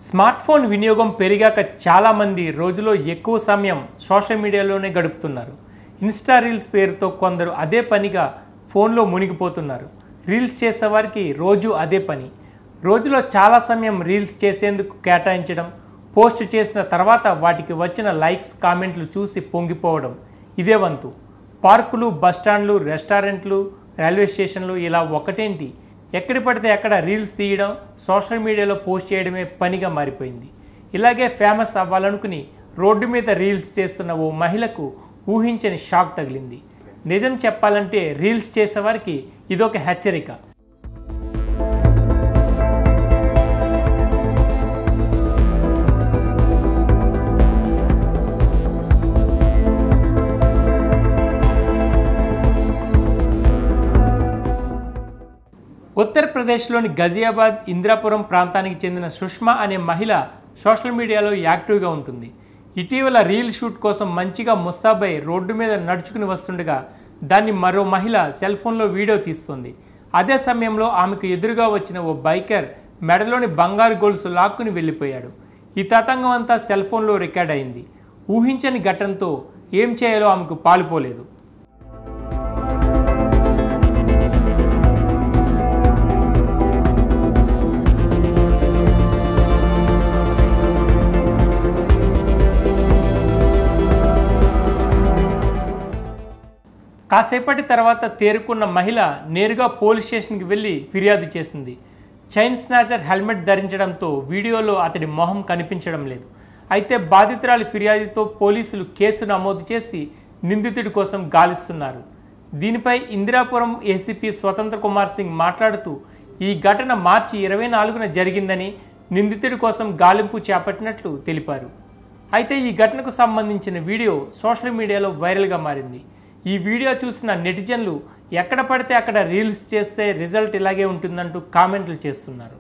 Smart phone వినియోగం పెరిగాక చాలామంది రోజులో ఎక్కువ సమయం సోషల్ మీడియాలోనే గడుపుతున్నారు. ఇన్స్టా రీల్స్ పేరుతో కొందరు అదే పనిగా ఫోన్లో మునిగిపోతున్నారు. రీల్స్ చేసేవారికి రోజు అదే పని. రోజులో చాలా సమయం రీల్స్ చేసేందుకు కేటాయించడం, పోస్ట్ చేసిన తర్వాత వాటికి వచ్చిన లైక్స్, కామెంట్లు చూసి పొంగిపోవడం ఇదే వంతు. పార్కులు, బస్టాండ్లు, రెస్టారెంట్లు, రైల్వే స్టేషన్లు ఇలా ఒకటేంటి, ఎక్కడి పడితే అక్కడ రీల్స్ తీయడం, సోషల్ మీడియాలో పోస్ట్ చేయడమే పనిగా మారిపోయింది. ఇలాగే ఫేమస్ అవ్వాలనుకుని రోడ్డు మీద రీల్స్ చేస్తున్న ఓ మహిళకు ఊహించని షాక్ తగిలింది. నిజం చెప్పాలంటే రీల్స్ చేసేవారికి ఇదొక హెచ్చరిక. ఉత్తరప్రదేశ్లోని గజియాబాద్, ఇంద్రాపురం ప్రాంతానికి చెందిన సుష్మా అనే మహిళ సోషల్ మీడియాలో యాక్టివ్గా ఉంటుంది. ఇటీవల రీల్ షూట్ కోసం మంచిగా ముస్తాబై రోడ్డు మీద నడుచుకుని వస్తుండగా దాన్ని మరో మహిళ సెల్ ఫోన్లో వీడియో తీస్తుంది. అదే సమయంలో ఆమెకు ఎదురుగా వచ్చిన ఓ బైకర్ మెడలోని బంగారు గొలుసు లాక్కుని వెళ్ళిపోయాడు. ఈ తతంగం అంతా సెల్ ఫోన్లో రికార్డ్ అయింది. ఊహించని ఘటనతో ఏం చేయాలో ఆమెకు పాలుపోలేదు. కాసేపటి తర్వాత తేరుకున్న మహిళ నేరుగా పోలీస్ స్టేషన్కి వెళ్ళి ఫిర్యాదు చేసింది. చైన్ స్నాచర్ హెల్మెట్ ధరించడంతో వీడియోలో అతడి మొహం కనిపించడం లేదు. అయితే బాధితురాలి ఫిర్యాదుతో పోలీసులు కేసు నమోదు చేసి నిందితుడి కోసం గాలిస్తున్నారు. దీనిపై ఇందిరాపురం ఏసీపీ స్వతంత్ర కుమార్ సింగ్ మాట్లాడుతూ, ఈ ఘటన మార్చి 24న జరిగిందని, నిందితుడి కోసం గాలింపు చేపట్టినట్లు తెలిపారు. అయితే ఈ ఘటనకు సంబంధించిన వీడియో సోషల్ మీడియాలో వైరల్గా మారింది. ఈ వీడియో చూసిన నెటిజన్లు ఎక్కడ పడితే అక్కడ రీల్స్ చేస్తే రిజల్ట్ ఇలాగే ఉంటుందంటూ కామెంట్లు చేస్తున్నారు.